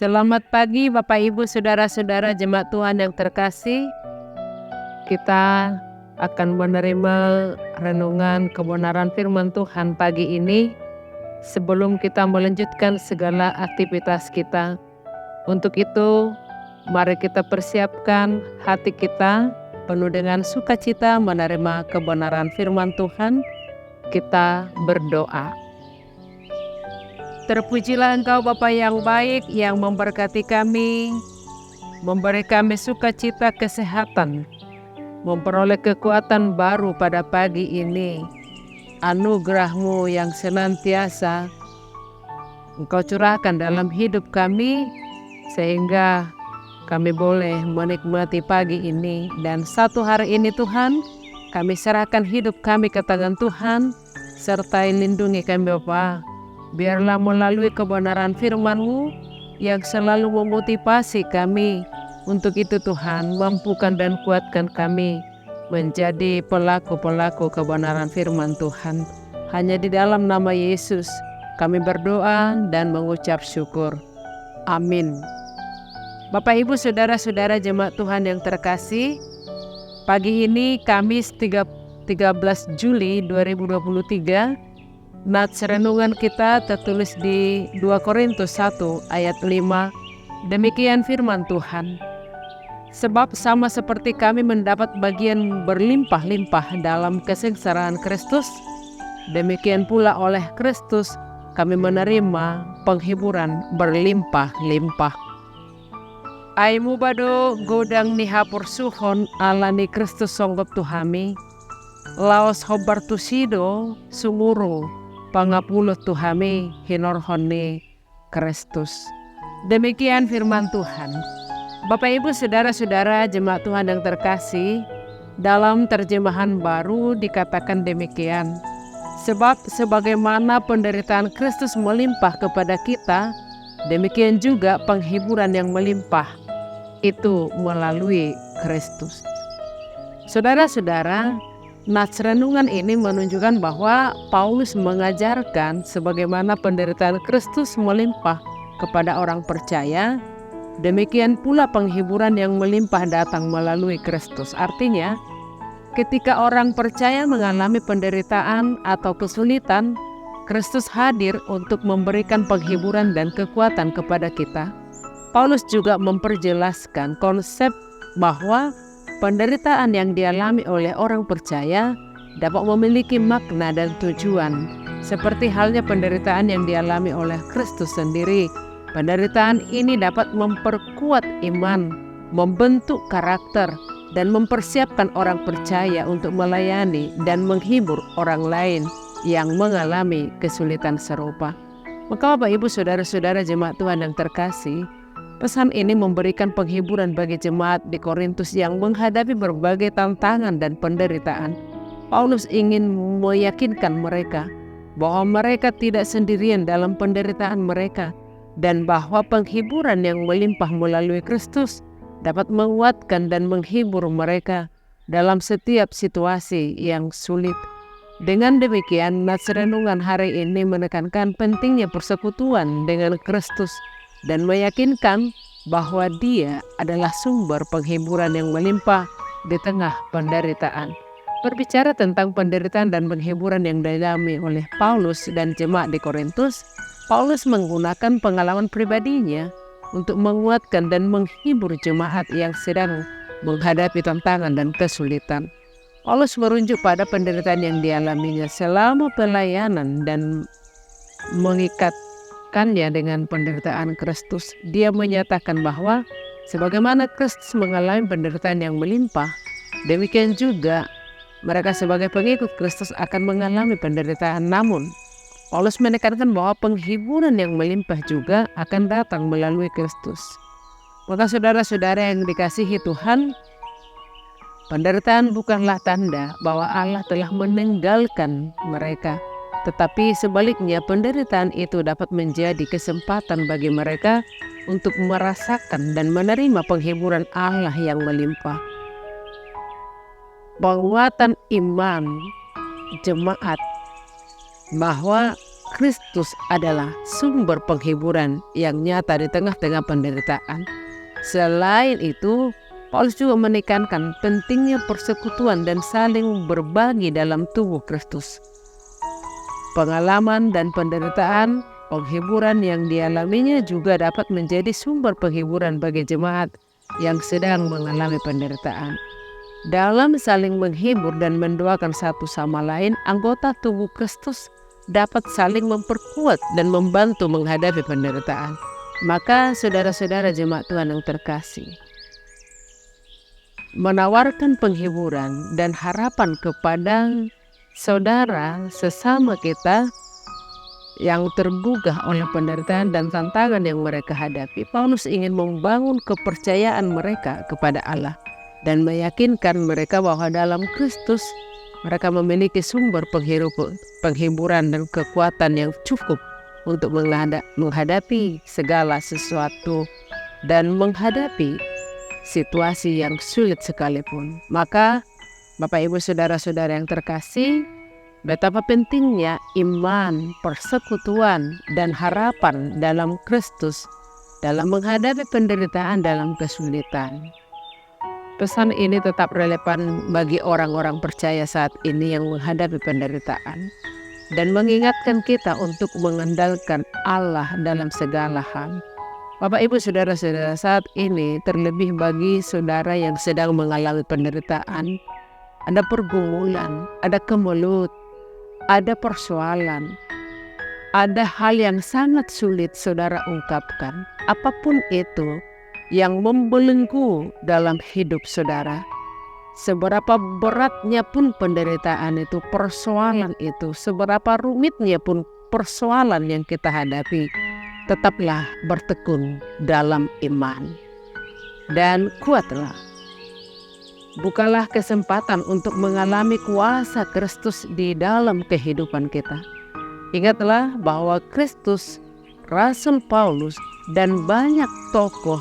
Selamat pagi Bapak Ibu Saudara-saudara jemaat Tuhan yang terkasih. Kita akan menerima renungan kebenaran firman Tuhan pagi ini. Sebelum kita melanjutkan segala aktivitas kita, untuk itu mari kita persiapkan hati kita penuh dengan sukacita menerima kebenaran firman Tuhan. Kita berdoa. Terpujilah Engkau Bapa yang baik yang memberkati kami, memberi kami sukacita kesehatan, memperoleh kekuatan baru pada pagi ini. Anugerah-Mu yang senantiasa Engkau curahkan dalam hidup kami, sehingga kami boleh menikmati pagi ini. Dan satu hari ini Tuhan, kami serahkan hidup kami ke tangan Tuhan, sertai lindungi kami Bapa. Biarlah melalui kebenaran firman-Mu yang selalu memotivasi kami. Untuk itu Tuhan, mampukan dan kuatkan kami menjadi pelaku-pelaku kebenaran firman Tuhan. Hanya di dalam nama Yesus kami berdoa dan mengucap syukur. Amin. Bapak Ibu Saudara-saudara jemaat Tuhan yang terkasih, pagi ini Kamis 13 Juli 2023, nats renungan kita tertulis di 2 Korintus 1 ayat 5. Demikian firman Tuhan. Sebab sama seperti kami mendapat bagian berlimpah-limpah dalam kesengsaraan Kristus, demikian pula oleh Kristus kami menerima penghiburan berlimpah-limpah. Aimu bado godang ni hapur suhon alani Kristus songgop tuhami, laos hobartusido sumuru pangapulut tuhami hinorhoni Kristus. Demikian firman Tuhan. Bapak Ibu Saudara-saudara jemaat Tuhan yang terkasih, dalam terjemahan baru dikatakan demikian. Sebab sebagaimana penderitaan Kristus melimpah kepada kita, demikian juga penghiburan yang melimpah itu melalui Kristus. Saudara-saudara, nats renungan ini menunjukkan bahwa Paulus mengajarkan sebagaimana penderitaan Kristus melimpah kepada orang percaya, demikian pula penghiburan yang melimpah datang melalui Kristus. Artinya, ketika orang percaya mengalami penderitaan atau kesulitan, Kristus hadir untuk memberikan penghiburan dan kekuatan kepada kita. Paulus juga memperjelaskan konsep bahwa penderitaan yang dialami oleh orang percaya dapat memiliki makna dan tujuan, seperti halnya penderitaan yang dialami oleh Kristus sendiri. Penderitaan ini dapat memperkuat iman, membentuk karakter, dan mempersiapkan orang percaya untuk melayani dan menghibur orang lain yang mengalami kesulitan serupa. Maka Bapak Ibu Saudara-saudara jemaat Tuhan yang terkasih, pesan ini memberikan penghiburan bagi jemaat di Korintus yang menghadapi berbagai tantangan dan penderitaan. Paulus ingin meyakinkan mereka bahwa mereka tidak sendirian dalam penderitaan mereka, dan bahwa penghiburan yang melimpah melalui Kristus dapat menguatkan dan menghibur mereka dalam setiap situasi yang sulit. Dengan demikian, nats renungan hari ini menekankan pentingnya persekutuan dengan Kristus dan meyakinkan bahwa Dia adalah sumber penghiburan yang melimpah di tengah penderitaan. Berbicara tentang penderitaan dan penghiburan yang dialami oleh Paulus dan jemaat di Korintus, Paulus menggunakan pengalaman pribadinya untuk menguatkan dan menghibur jemaat yang sedang menghadapi tantangan dan kesulitan. Paulus merujuk pada penderitaan yang dialaminya selama pelayanan dan mengikatkannya dengan penderitaan Kristus. Dia menyatakan bahwa sebagaimana Kristus mengalami penderitaan yang melimpah, demikian juga mereka sebagai pengikut Kristus akan mengalami penderitaan. Namun, Paulus menekankan bahwa penghiburan yang melimpah juga akan datang melalui Kristus. Maka saudara-saudara yang dikasihi Tuhan, penderitaan bukanlah tanda bahwa Allah telah meninggalkan mereka. Tetapi sebaliknya, penderitaan itu dapat menjadi kesempatan bagi mereka untuk merasakan dan menerima penghiburan Allah yang melimpah. Penguatan iman jemaat bahwa Kristus adalah sumber penghiburan yang nyata di tengah-tengah penderitaan. Selain itu, Paulus juga menekankan pentingnya persekutuan dan saling berbagi dalam tubuh Kristus. Pengalaman dan penderitaan, penghiburan yang dialaminya juga dapat menjadi sumber penghiburan bagi jemaat yang sedang mengalami penderitaan. Dalam saling menghibur dan mendoakan satu sama lain, anggota tubuh Kristus dapat saling memperkuat dan membantu menghadapi penderitaan. Maka saudara-saudara jemaat Tuhan yang terkasih, menawarkan penghiburan dan harapan kepada saudara sesama kita yang tergugah oleh penderitaan dan tantangan yang mereka hadapi, Paulus ingin membangun kepercayaan mereka kepada Allah dan meyakinkan mereka bahwa dalam Kristus mereka memiliki sumber penghiburan dan kekuatan yang cukup untuk menghadapi segala sesuatu dan menghadapi situasi yang sulit sekalipun. Maka Bapak Ibu saudara-saudara yang terkasih, betapa pentingnya iman, persekutuan, dan harapan dalam Kristus dalam menghadapi penderitaan dalam kesulitan. Pesan ini tetap relevan bagi orang-orang percaya saat ini yang menghadapi penderitaan dan mengingatkan kita untuk mengandalkan Allah dalam segala hal. Bapak Ibu saudara-saudara, saat ini terlebih bagi saudara yang sedang mengalami penderitaan, ada pergumulan, ada kemelut, ada persoalan, ada hal yang sangat sulit saudara ungkapkan. Apapun itu yang membelenggu dalam hidup saudara, seberapa beratnya pun penderitaan itu, persoalan itu, seberapa rumitnya pun persoalan yang kita hadapi, tetaplah bertekun dalam iman dan kuatlah. Bukalah kesempatan untuk mengalami kuasa Kristus di dalam kehidupan kita. Ingatlah bahwa Kristus, Rasul Paulus, dan banyak tokoh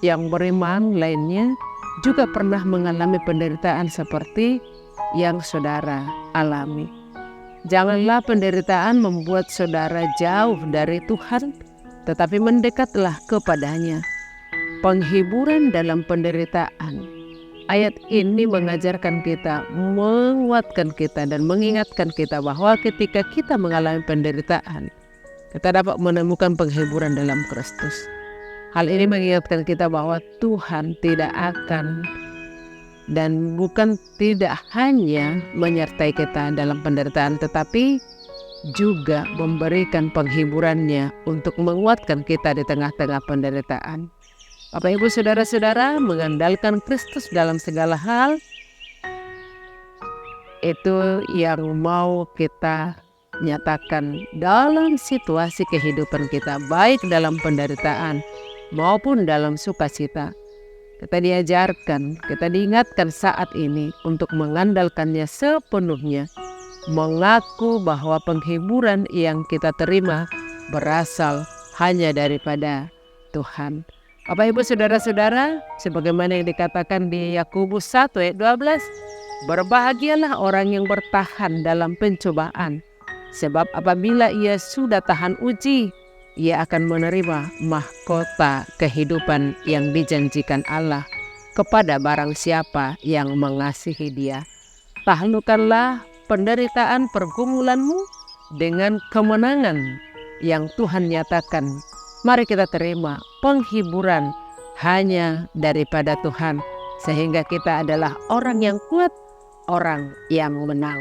yang beriman lainnya juga pernah mengalami penderitaan seperti yang saudara alami. Janganlah penderitaan membuat saudara jauh dari Tuhan, tetapi mendekatlah kepadanya. Penghiburan dalam penderitaan. Ayat ini mengajarkan kita, menguatkan kita, dan mengingatkan kita bahwa ketika kita mengalami penderitaan, kita dapat menemukan penghiburan dalam Kristus. Hal ini mengingatkan kita bahwa Tuhan tidak akan dan bukan tidak hanya menyertai kita dalam penderitaan, tetapi juga memberikan penghiburannya untuk menguatkan kita di tengah-tengah penderitaan. Bapak Ibu saudara-saudara, mengandalkan Kristus dalam segala hal, itu yang mau kita nyatakan dalam situasi kehidupan kita, baik dalam penderitaan maupun dalam sukacita. Kita diajarkan, kita diingatkan saat ini untuk mengandalkannya sepenuhnya, mengaku bahwa penghiburan yang kita terima berasal hanya daripada Tuhan. Bapak Ibu saudara-saudara, sebagaimana yang dikatakan di Yakobus 1 ayat 12, berbahagialah orang yang bertahan dalam pencobaan, sebab apabila ia sudah tahan uji, ia akan menerima mahkota kehidupan yang dijanjikan Allah kepada barang siapa yang mengasihi Dia. Taklukkanlah penderitaan pergumulanmu dengan kemenangan yang Tuhan nyatakan. Mari kita terima penghiburan hanya daripada Tuhan, sehingga kita adalah orang yang kuat, orang yang menang.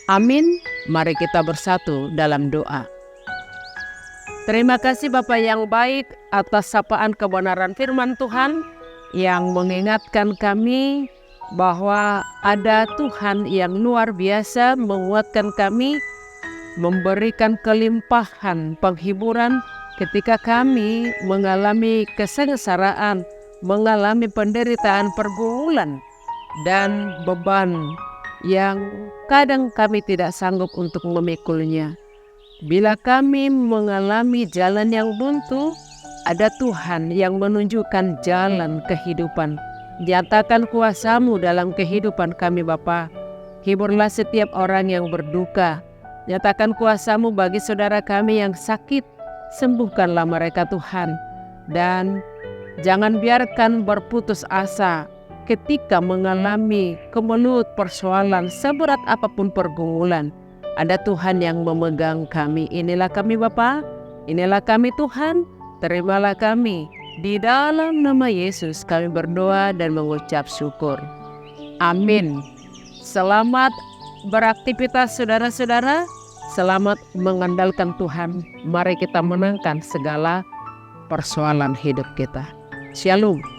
Amin. Mari kita bersatu dalam doa. Terima kasih Bapa yang baik atas sapaan kebenaran firman Tuhan yang mengingatkan kami bahwa ada Tuhan yang luar biasa menguatkan kami, memberikan kelimpahan penghiburan ketika kami mengalami kesengsaraan, mengalami penderitaan, pergumulan, dan beban yang kadang kami tidak sanggup untuk memikulnya. Bila kami mengalami jalan yang buntu, ada Tuhan yang menunjukkan jalan kehidupan. Nyatakan kuasa-Mu dalam kehidupan kami Bapa. Hiburlah setiap orang yang berduka. Nyatakan kuasa-Mu bagi saudara kami yang sakit. Sembuhkanlah mereka Tuhan. Dan jangan biarkan berputus asa ketika mengalami kemelut persoalan seberat apapun pergumulan. Ada Tuhan yang memegang kami. Inilah kami Bapa, inilah kami Tuhan, terimalah kami. Di dalam nama Yesus kami berdoa dan mengucap syukur. Amin. Selamat beraktivitas saudara-saudara. Selamat mengandalkan Tuhan. Mari kita menangkan segala persoalan hidup kita. Shalom.